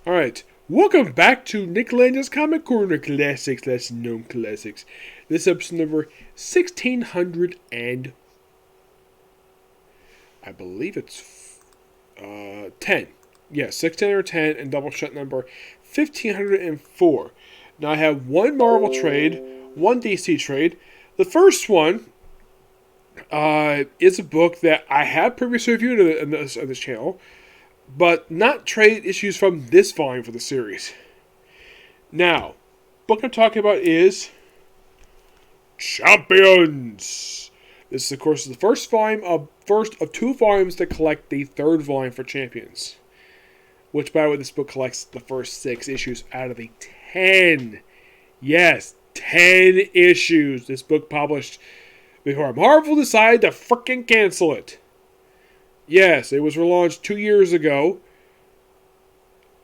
Alright, welcome back to Nick Landis Comic Corner Classics, Less Known Classics. This episode number 1600 and I believe it's 10. Yes, 1610 and Doubleshot number 1504. Now I have one Marvel trade, one DC trade. The first one is a book that I have previously reviewed on this channel, but not trade issues from this volume for the series. Now, book I'm talking about is Champions. This is, of course, the first of two volumes to collect the third volume for Champions. Which, by the way, this book collects the first 6 issues out of the 10. Yes, 10 issues. This book published before Marvel decided to frickin' cancel it. Yes, it was relaunched 2 years ago.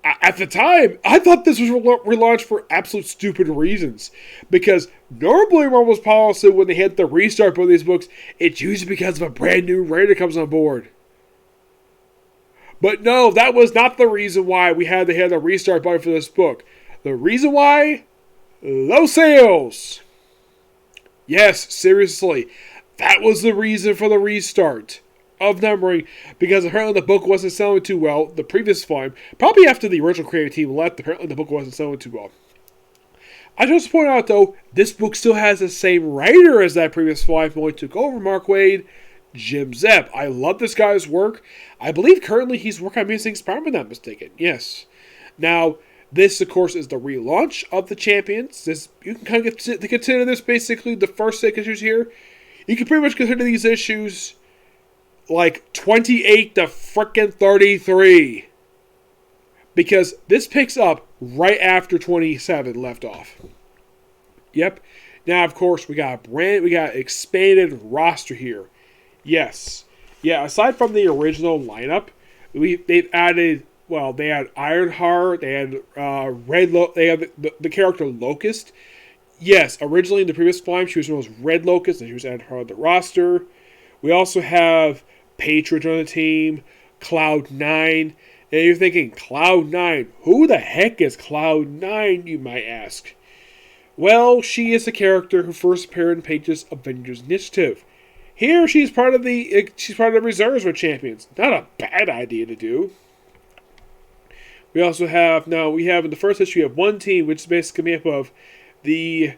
At the time, I thought this was relaunched for absolute stupid reasons. Because normally Marvel's policy when they hit the restart of these books, it's usually because of a brand new writer comes on board. But no, that was not the reason why we had to hit a restart button for this book. The reason why? Low sales. Yes, seriously. That was the reason for the restart of numbering, because apparently the book wasn't selling too well, the previous volume. Probably after the original creative team left, apparently the book wasn't selling too well. I just point out, though, this book still has the same writer as that previous volume when he took over, Mark Waid, Jim Zep. I love this guy's work. I believe currently he's working on Amazing Spider-Man, not mistaken. Yes. Now, this, of course, is the relaunch of the Champions. You can kind of consider this basically the first 6 issues here. You can pretty much consider these issues like 28 to frickin' 33. Because this picks up right after 27 left off. Yep. Now, of course, we got expanded roster here. Yes. Yeah, aside from the original lineup, they've added, they had Ironheart, they had they had the character Locust. Yes, originally in the previous volume, she was known as Red Locust, and she was added to the roster. We also have Patriot on the team, Cloud9. And you're thinking, Cloud9, who the heck is Cloud9, you might ask? Well, she is a character who first appeared in Page's Avengers Initiative. Here, she's part of the reserves for Champions. Not a bad idea to do. We also have, in the first issue, we have one team, which is basically made up of the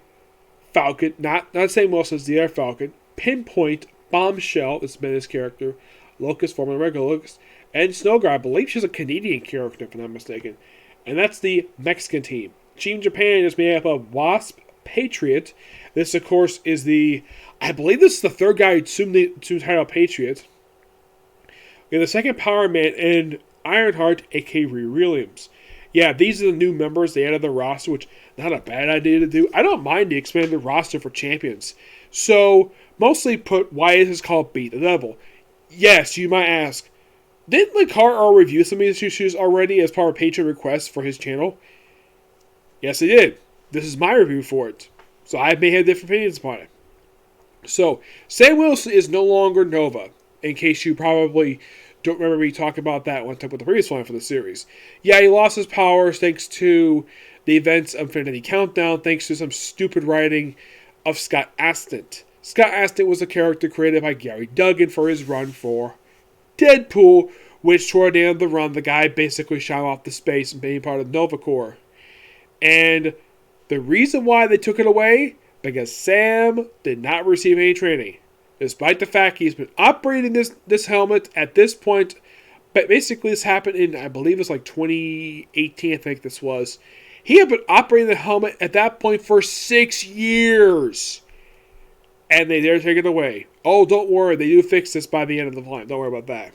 Falcon, not the same Wilson as the Air Falcon, Pinpoint, Bombshell, this is Ben's character, Locust, formerly regular Locust, and Snowguard. I believe she's a Canadian character, if I'm not mistaken. And that's the Mexican team. Team Japan is made up of Wasp, Patriot. This, of course, is I believe this is the third guy to title Patriot. We have the second Power Man and Ironheart, a.k.a. Riri Williams. Yeah, these are the new members they added to the roster, which not a bad idea to do. I don't mind the expanded roster for Champions. So, mostly put, why is this called Beat the Devil? Yes, you might ask, didn't Lakar review some of these issues already as part of Patreon requests for his channel? Yes, he did. This is my review for it. So I may have different opinions upon it. So, Sam Wilson is no longer Nova, in case you probably don't remember me talking about that when I talked about the previous one for the series. Yeah, he lost his powers thanks to the events of Infinity Countdown, thanks to some stupid writing of Scott Astin. Scott Astin was a character created by Gary Duggan for his run for Deadpool, which toward the end of the run, the guy basically shot off to space and being part of Nova Corps. And the reason why they took it away, because Sam did not receive any training. Despite the fact he's been operating this helmet at this point, but basically this happened in, I believe it's 2018, I think this was. He had been operating the helmet at that point for 6 years. And they dare take it away. Oh, don't worry, they do fix this by the end of the volume. Don't worry about that.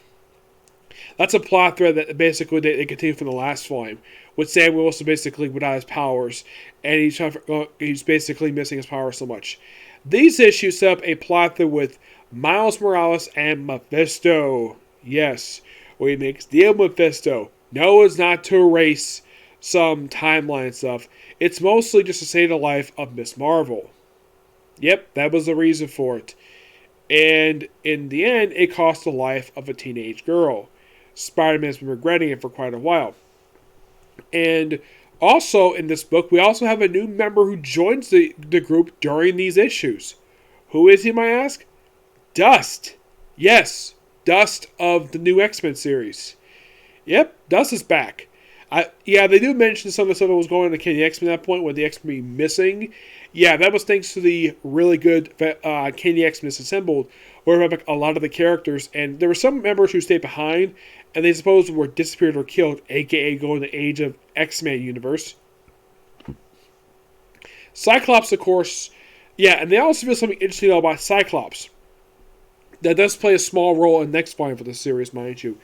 That's a plot thread that basically they continue from the last volume, with Sam Wilson basically without his powers, and he's basically missing his powers so much. These issues set up a plot thread with Miles Morales and Mephisto. Yes, where he makes deal with Mephisto. No, it's not to erase some timeline stuff. It's mostly just to save the life of Miss Marvel. Yep, that was the reason for it. And in the end, it cost the life of a teenage girl. Spider-Man's been regretting it for quite a while. And also in this book, we also have a new member who joins the group during these issues. Who is he, might ask? Dust. Yes, Dust of the new X-Men series. Yep, Dust is back. Yeah, they do mention some of the stuff that was going on in the Candy X-Men at that point, with the X-Men being missing. Yeah, that was thanks to the really good Candy X-Men Assembled, where we have a lot of the characters, and there were some members who stayed behind, and they supposedly were disappeared or killed, aka going the Age of X-Men universe. Cyclops, of course, yeah, and they also feel something interesting about Cyclops. That does play a small role in the next volume for the series, mind you.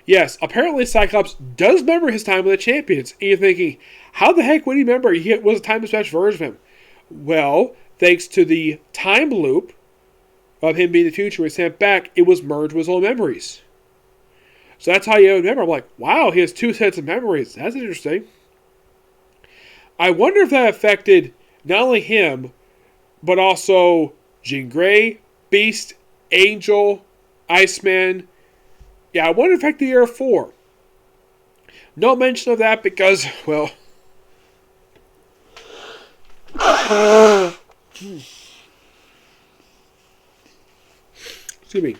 Yes, apparently Cyclops does remember his time with the Champions. And you're thinking, how the heck would he remember? He was a time-dispatched version of him. Well, thanks to the time loop of him being in the future and sent back, it was merged with his own memories. So that's how you remember. I'm like, wow, he has two sets of memories. That's interesting. I wonder if that affected not only him, but also Jean Grey, Beast, Angel, Iceman. Yeah, I wonder if it affected the Year 4. No mention of that because, well... Excuse me.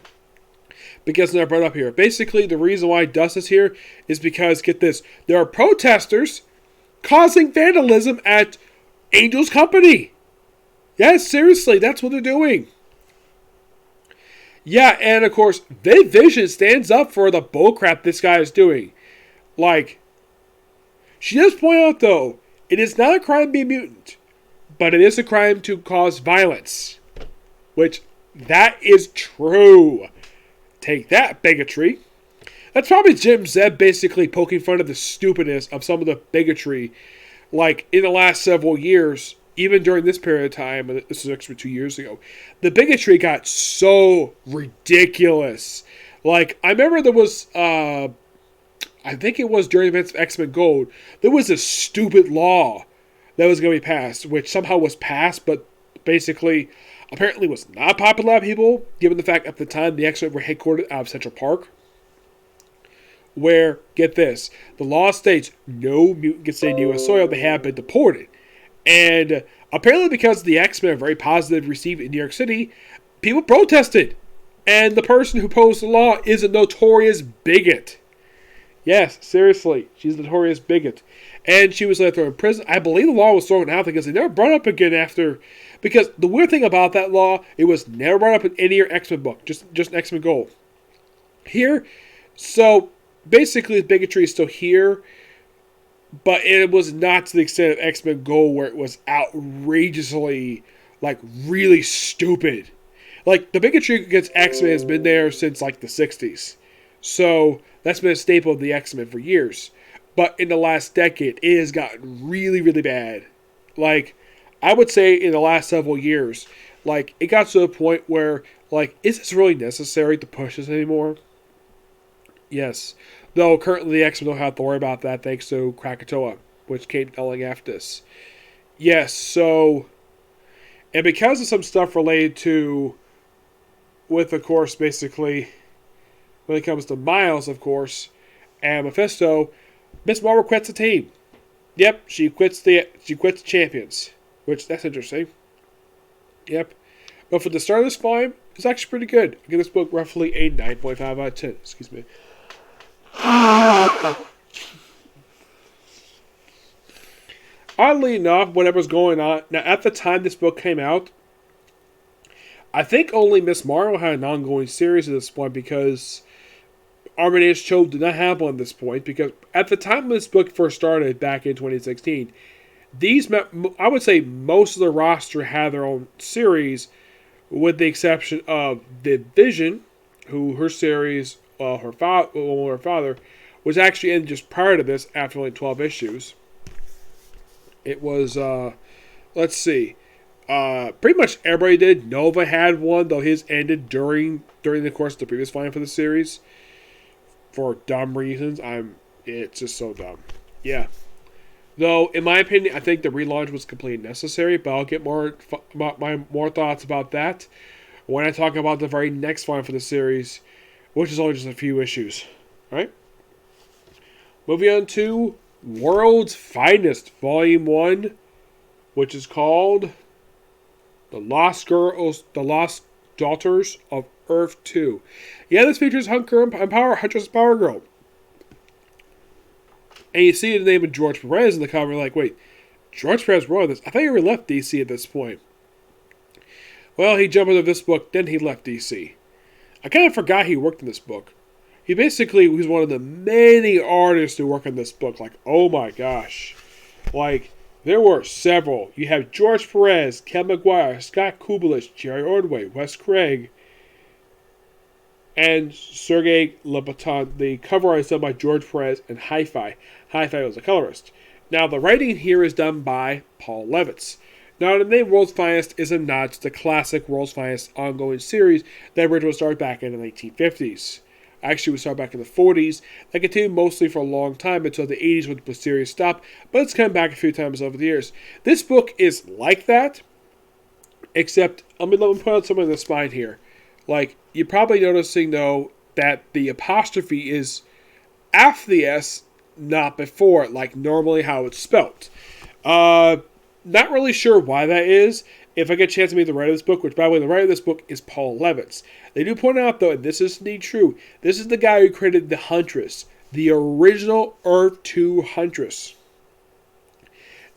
Because they're brought up here. Basically, the reason why Dust is here is because, get this, there are protesters causing vandalism at Angel's company. Yes, seriously, that's what they're doing. Yeah, and of course, Vision stands up for the bullcrap this guy is doing. Like, she does point out, though, it is not a crime to be a mutant, but it is a crime to cause violence. Which, that is true. Take that, bigotry. That's probably Jim Zeb basically poking fun of the stupidness of some of the bigotry, like, in the last several years. Even during this period of time, and this was actually 2 years ago, the bigotry got so ridiculous. Like, I remember there was, I think it was during the events of X-Men Gold, there was a stupid law that was going to be passed, which somehow was passed, but basically, apparently was not popular with people, given the fact at the time the X-Men were headquartered out of Central Park. Where, get this, the law states no mutant can stay in U.S. soil, they have been deported. And apparently because the X-Men are very positive received in New York City, people protested. And the person who posed the law is a notorious bigot. Yes, seriously, she's a notorious bigot. And she was let thrown in prison. I believe the law was thrown out because they never brought it up again after. Because the weird thing about that law, it was never brought up in any of your X-Men book. Just X-Men Gold. Here, so basically the bigotry is still here. But it was not to the extent of X-Men Gold where it was outrageously, like, really stupid. Like, the bigotry against X-Men has been there since, like, the 60s. So, that's been a staple of the X-Men for years. But in the last decade, it has gotten really, really bad. Like, I would say in the last several years, like, it got to a point where, like, is this really necessary to push this anymore? Yes. Though currently the X-Men don't have to worry about that thanks to Krakatoa, which came telling after this. Yes, so... And because of some stuff related to... With, of course, basically... When it comes to Miles, of course, and Mephisto, Miss Marvel quits the team. Yep, she quits the Champions. Which, that's interesting. Yep. But for the start of this volume, it's actually pretty good. I give this book roughly a 9.5 out of 10. Excuse me. Oddly enough, whatever's going on... Now, at the time this book came out, I think only Miss Marvel had an ongoing series at this point because Amadeus Cho did not have one at this point. Because at the time this book first started, back in 2016, I would say most of the roster had their own series, with the exception of the Vision, who her series... her father was actually in just prior to this after only 12 issues. It was, let's see, pretty much everybody did. Nova had one, though his ended during the course of the previous volume for the series. For dumb reasons. It's just so dumb. Yeah. Though, in my opinion, I think the relaunch was completely necessary, but I'll get more thoughts about that when I talk about the very next volume for the series, which is only just a few issues. Right? Moving on to World's Finest, Volume 1, which is called The Lost Daughters of Earth 2. Yeah, this features Huntress Power Girl. And you see the name of George Perez in the cover, like, wait, George Perez wrote this? I thought he already left DC at this point. Well, he jumped into this book, then he left DC. I kind of forgot he worked in this book. He basically was one of the many artists who worked on this book. Like, oh my gosh. Like, there were several. You have George Perez, Ken McGuire, Scott Kubelich, Jerry Ordway, Wes Craig, and Sergei Lopatin. The cover art is done by George Perez and Hi-Fi. Hi-Fi was a colorist. Now, the writing here is done by Paul Levitz. Now, the name World's Finest is a nod to the classic World's Finest ongoing series that originally started back in the 1950s. Actually, we started back in the 40s. That continued mostly for a long time until the 80s when the series stopped, but it's come back a few times over the years. This book is like that, except, let me put out some of the spine here. Like, you're probably noticing, though, that the apostrophe is after the S, not before it, like normally how it's spelt. Not really sure why that is. If I get a chance to meet the writer of this book, which by the way, the writer of this book is Paul Levitz. They do point out, though, and this is indeed true, this is the guy who created the Huntress, the original Earth 2 Huntress.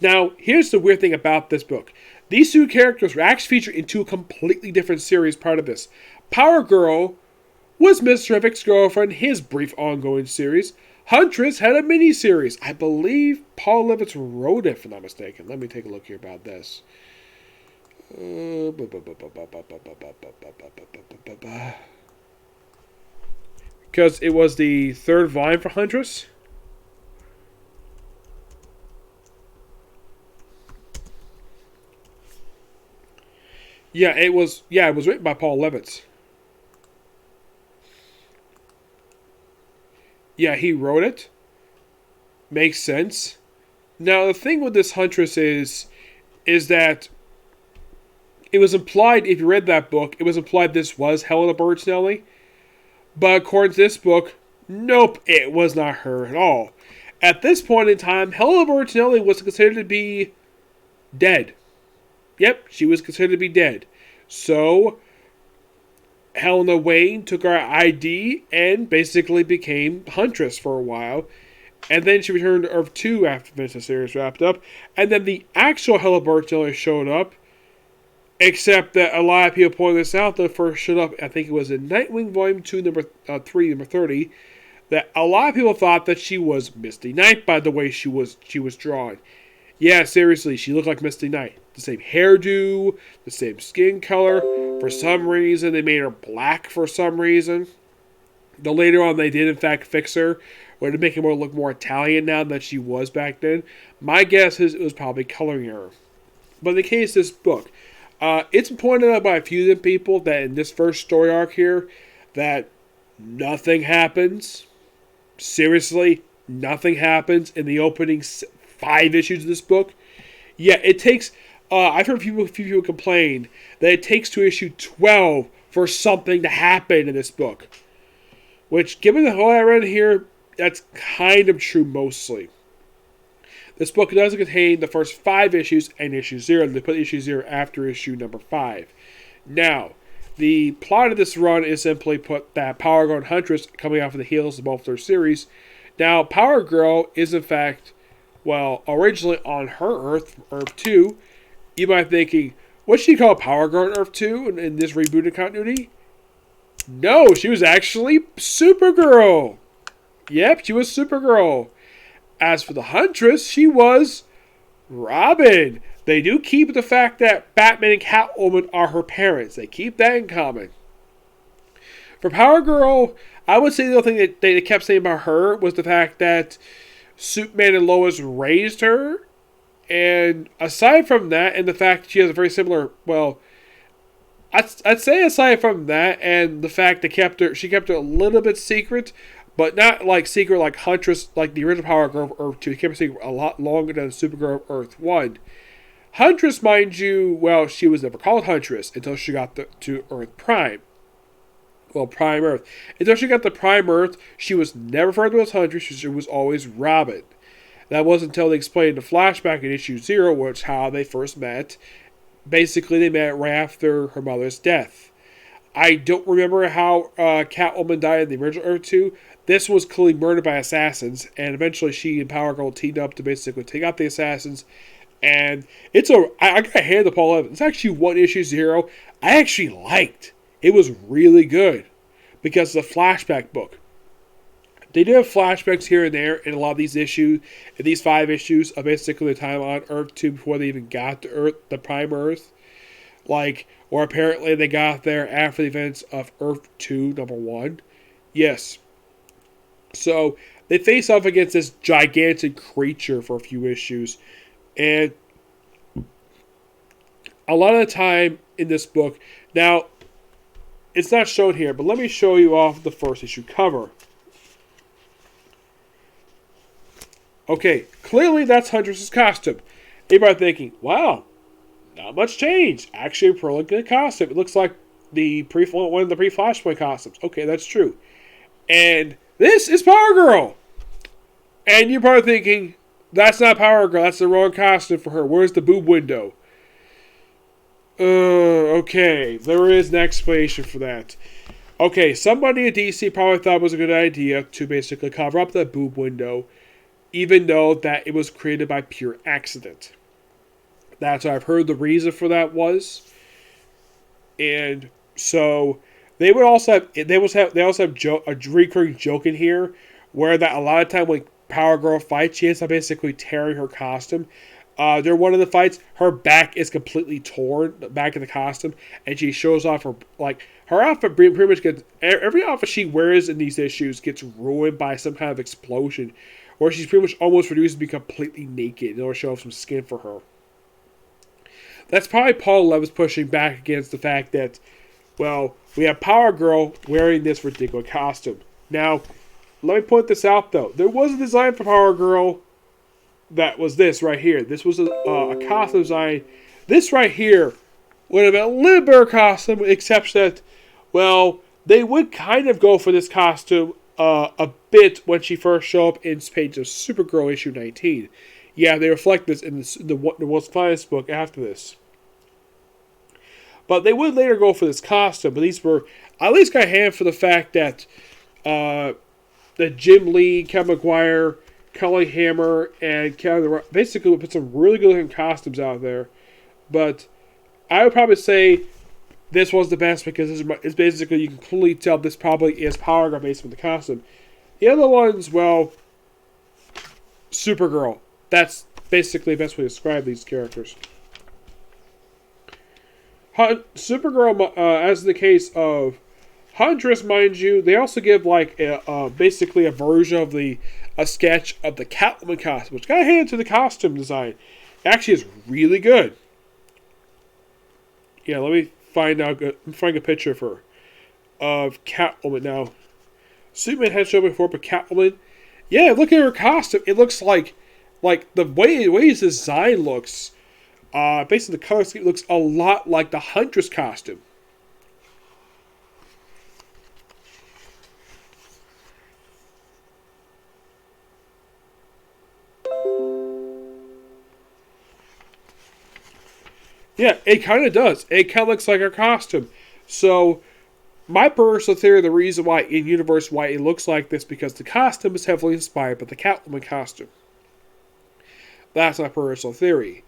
Now, here's the weird thing about this book. These two characters were actually featured in two completely different series part of this. Power Girl was Miss Terrific's girlfriend, his brief ongoing series. Huntress had a mini-series. I believe Paul Levitz wrote it, if I'm not mistaken. Let me take a look here about this. Because it was the third volume for Huntress. Yeah, it was written by Paul Levitz. Yeah, he wrote it. Makes sense. Now, the thing with this Huntress is that it was implied, if you read that book, it was implied this was Helena Bertinelli. But according to this book, nope, it was not her at all. At this point in time, Helena Bertinelli was considered to be dead. Yep, she was considered to be dead. So, Helena Wayne took her ID and basically became Huntress for a while. And then she returned to Earth 2 after the series wrapped up. And then the actual Helena Bertinelli showed up. Except that a lot of people pointed this out. The first showed up, I think it was in Nightwing Volume 2, number 3, number 30. That a lot of people thought that she was Misty Knight by the way she was drawn. Yeah, seriously, she looked like Misty Knight. The same hairdo, the same skin color. For some reason, they made her black for some reason. Though later on, they did in fact fix her, or to make her look more Italian now than she was back then. My guess is it was probably coloring error. But in the case of this book, it's pointed out by a few different people that in this first story arc here, that nothing happens. Seriously, nothing happens in the opening 5 issues of this book. Yeah, it takes... I've heard a few people complain that it takes to issue 12 for something to happen in this book. Which, given the whole I read here, that's kind of true mostly. This book does contain the first 5 issues and issue 0. They put issue 0 after issue number 5. Now, the plot of this run is simply put that Power Girl and Huntress coming off of the heels of both their series. Now, Power Girl is in fact, well, originally on her Earth 2. You might be thinking, what's she called Power Girl on Earth 2 in this rebooted continuity? No, she was actually Supergirl. Yep, she was Supergirl. As for the Huntress, she was Robin. They do keep the fact that Batman and Catwoman are her parents. They keep that in common. For Power Girl, I would say the other thing that they kept saying about her was the fact that Superman and Lois raised her. And aside from that, and the fact that she has a very similar, well, I'd say aside from that, and the fact that she kept her a little bit secret, but not like secret like Huntress, like the original Power Girl of Earth 2. She kept her secret a lot longer than Supergirl of Earth 1. Huntress, mind you, well, she was never called Huntress until she got to Earth Prime. Well, Prime Earth. Until she got to Prime Earth, she was never referred to as Huntress. She was always Robin. That wasn't until they explained the flashback in issue 0, which how they first met. Basically, they met right after her mother's death. I don't remember how Catwoman died in the original Earth 2. This was clearly murdered by assassins, and eventually she and Power Girl teamed up to basically take out the assassins. And I got to hand to Paul Evans. It's actually one issue 0 I actually liked. It was really good because it's a flashback book. They do have flashbacks here and there in a lot of these issues, in these 5 issues of basically the time on Earth 2 before they even got to Earth, the Prime Earth. Or apparently they got there after the events of Earth 2, number 1. Yes. So, they face off against this gigantic creature for a few issues. And a lot of the time in this book, now, it's not shown here, but let me show you off the first issue cover. Okay, clearly that's Huntress's costume. Everybody thinking, wow, not much change. Actually, a pretty good costume. It looks like one of the pre-Flashpoint costumes. Okay, that's true. And this is Power Girl. And you're probably thinking, that's not Power Girl. That's the wrong costume for her. Where's the boob window? Okay, there is an explanation for that. Okay, somebody at DC probably thought it was a good idea to basically cover up that boob window, even though that it was created by pure accident. That's what I've heard the reason for that was. And so they also have a recurring joke in here where that a lot of time when Power Girl fights, she ends up basically tearing her costume. During one of the fights, her back is completely torn, the back of the costume, and she shows off her outfit pretty much gets, every outfit she wears in these issues gets ruined by some kind of explosion, where she's pretty much almost reduced to be completely naked in order to show off some skin for her. That's probably Paul Levitz pushing back against the fact that, well, we have Power Girl wearing this ridiculous costume. Now, let me point this out, though. There was a design for Power Girl that was this right here. This was a costume design. This right here would have been a little better costume, except that, well, they would kind of go for this costume a bit when she first showed up in page of Supergirl issue 19. Yeah, they reflect this in the World's Finest book after this. But they would later go for this costume. But these were, I at least got a hand for the fact that Jim Lee, Kevin McGuire, Cully Hammer, and Kevin basically put some really good looking costumes out there. But I would probably say this was the best because it's basically, you can clearly tell this probably is Power Girl based on the costume. The other ones, well, Supergirl. That's basically the best way to describe these characters. Supergirl, as in the case of Huntress, mind you, they also give basically a version of a sketch of the Catwoman costume, which got a hand to the costume design. Actually, is really good. Yeah, let me find a picture of her, of Catwoman now. Superman had shown before, but Catwoman, yeah, look at her costume. It looks like the way his design looks, based on the color scheme, looks a lot like the Huntress costume. Yeah, it kind of does. It kind of looks like her costume. So, my personal theory, the reason why in universe why it looks like this, because the costume is heavily inspired by the Catwoman costume. That's my personal theory.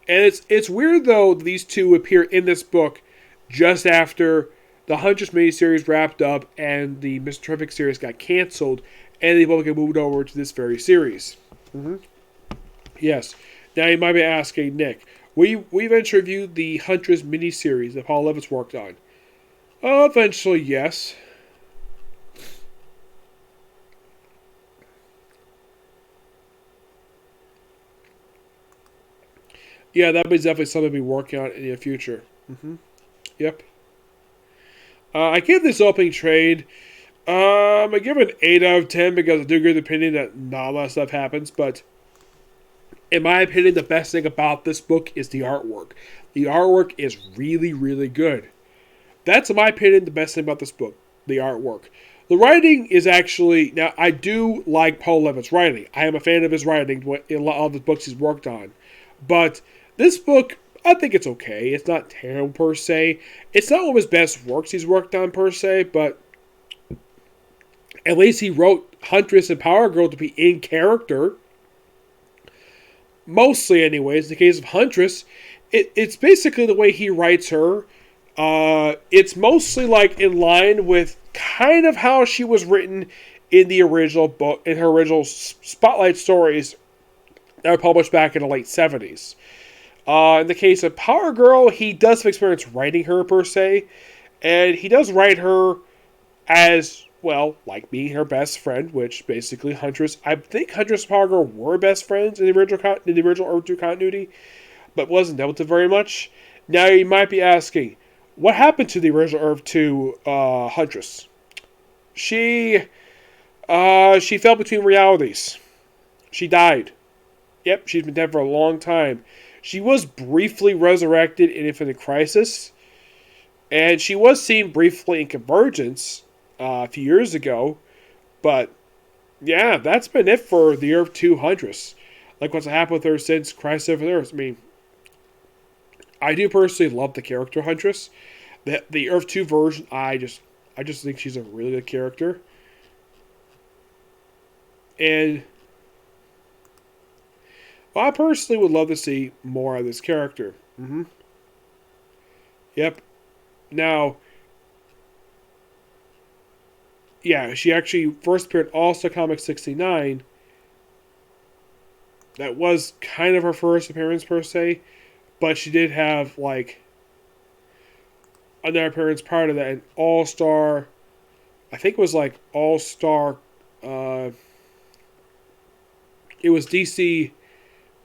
And it's weird, though, these two appear in this book just after the Huntress miniseries wrapped up and the Mr. Terrific series got canceled, and they both get moved over to this very series. Mm-hmm. Yes. Now, you might be asking, Nick, we eventually reviewed the Huntress miniseries that Paul Levitz worked on. Eventually, yes. Yeah, that is definitely something to be working on in the future. Mm-hmm. Yep. I give this opening trade, I give it an 8 out of 10 because I do agree with the opinion that not a lot of stuff happens, but in my opinion, the best thing about this book is the artwork. The artwork is really, really good. That's, in my opinion, the best thing about this book, the artwork. The writing is actually, now I do like Paul Levitt's writing. I am a fan of his writing in a lot of the books he's worked on. But this book, I think it's okay. It's not terrible per se. It's not one of his best works he's worked on per se, but at least he wrote Huntress and Power Girl to be in character. Mostly anyways. In the case of Huntress, it's basically the way he writes her. It's mostly like in line with kind of how she was written in the original book, in her original Spotlight stories that were published back in the late 70s. In the case of Power Girl, he does have experience writing her per se, and he does write her as, well, like being her best friend, which basically Huntress, I think Huntress and Power Girl were best friends in the original Earth 2 continuity, but wasn't dealt with very much. Now you might be asking, what happened to the original Earth 2 Huntress? She fell between realities. She died. Yep, she's been dead for a long time. She was briefly resurrected in Infinite Crisis, and she was seen briefly in Convergence a few years ago, but yeah, that's been it for the Earth 2 Huntress. Like what's happened with her since Crisis of Earth. I mean, I do personally love the character Huntress. The Earth 2 version, I just think she's a really good character. And well, I personally would love to see more of this character. Yep. Now, yeah, she actually first appeared in All-Star Comics 69. That was kind of her first appearance per se, but she did have like another appearance prior to that in All-Star. I think it was like All-Star. It was DC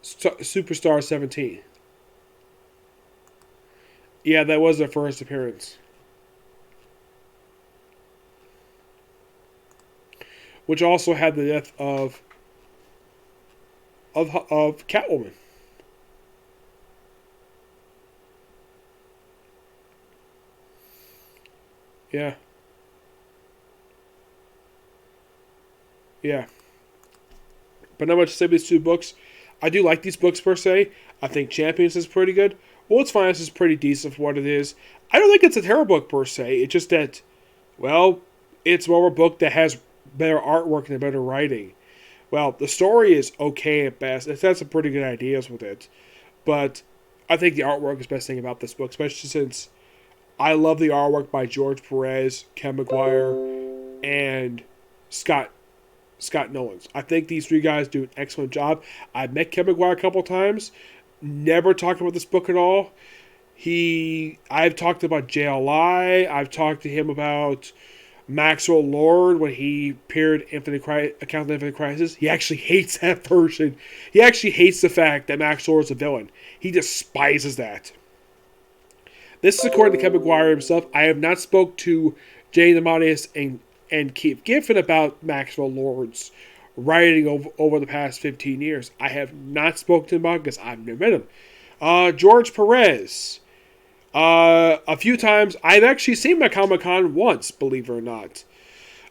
Superstar 17. Yeah, that was their first appearance. Which also had the death of Catwoman. Yeah. Yeah. But not much to say about these two books. I do like these books per se. I think Champions is pretty good. World's Finest is pretty decent for what it is. I don't think it's a terrible book per se. It's just that, well, it's more of a book that has better artwork and better writing. Well, the story is okay at best. It has some pretty good ideas with it. But I think the artwork is the best thing about this book, especially since I love the artwork by George Perez, Ken McGuire, and Scott Nolans. I think these three guys do an excellent job. I've met Ken McGuire a couple times. Never talked about this book at all. I've talked about JLI. I've talked to him about Maxwell Lord when he appeared in Account of Infinite Crisis. He actually hates that version. He actually hates the fact that Max Lord is a villain. He despises that. This is according to Ken McGuire himself. I have not spoke to Jane DeMatteis and Keith Giffen about Maxwell Lord's writing over the past 15 years. I have not spoken to him about it because I've never met him. George Perez. A few times. I've actually seen him at Comic-Con once, believe it or not.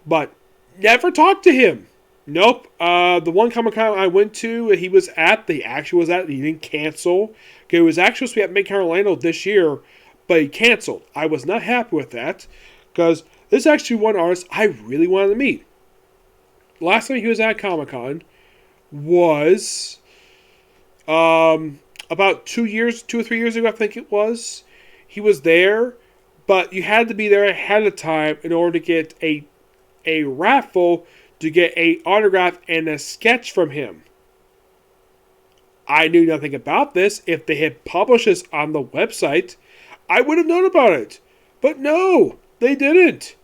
But never talked to him. Nope. The one Comic-Con I went to, he actually was at, he didn't cancel. Okay, it was actually supposed to be at Mid-Con Orlando this year, but he canceled. I was not happy with that, because this is actually one artist I really wanted to meet. Last time he was at Comic-Con was about 2 or 3 years ago, I think it was. He was there, but you had to be there ahead of time in order to get a raffle to get an autograph and a sketch from him. I knew nothing about this. If they had published this on the website, I would have known about it. But no, they didn't.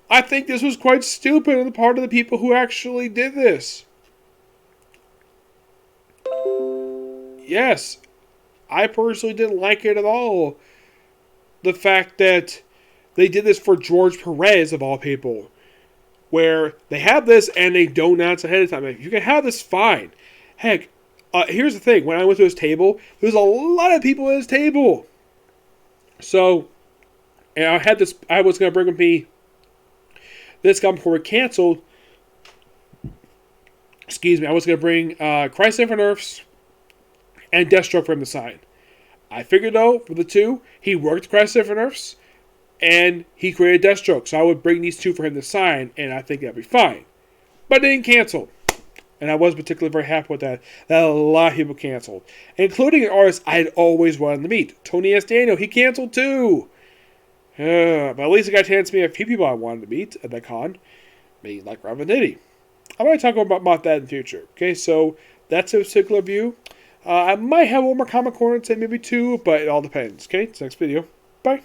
I think this was quite stupid on the part of the people who actually did this. Yes, I personally didn't like it at all. The fact that they did this for George Perez, of all people. Where they have this and they don't announce ahead of time. If you can have this, fine. Heck, here's the thing. When I went to his table, there was a lot of people at his table. So, and I was going to bring with me this got before it canceled. Excuse me, I was going to bring Crisis Infinite Earths and Deathstroke for him to sign. I figured, though, for the two, he worked Crisis Infinite Earths, and he created Deathstroke. So I would bring these two for him to sign, and I think that'd be fine. But they didn't cancel. And I wasn't particularly very happy with that. That a lot of people canceled. Including an artist I had always wanted to meet. Tony S. Daniel, he canceled too. But at least I got a chance to meet a few people I wanted to meet at that con. Maybe like Robin Diddy. I'm going to talk about that in the future. Okay, so that's a particular view. I might have one more Comic Corner, say maybe two, but it all depends. Okay, next video. Bye.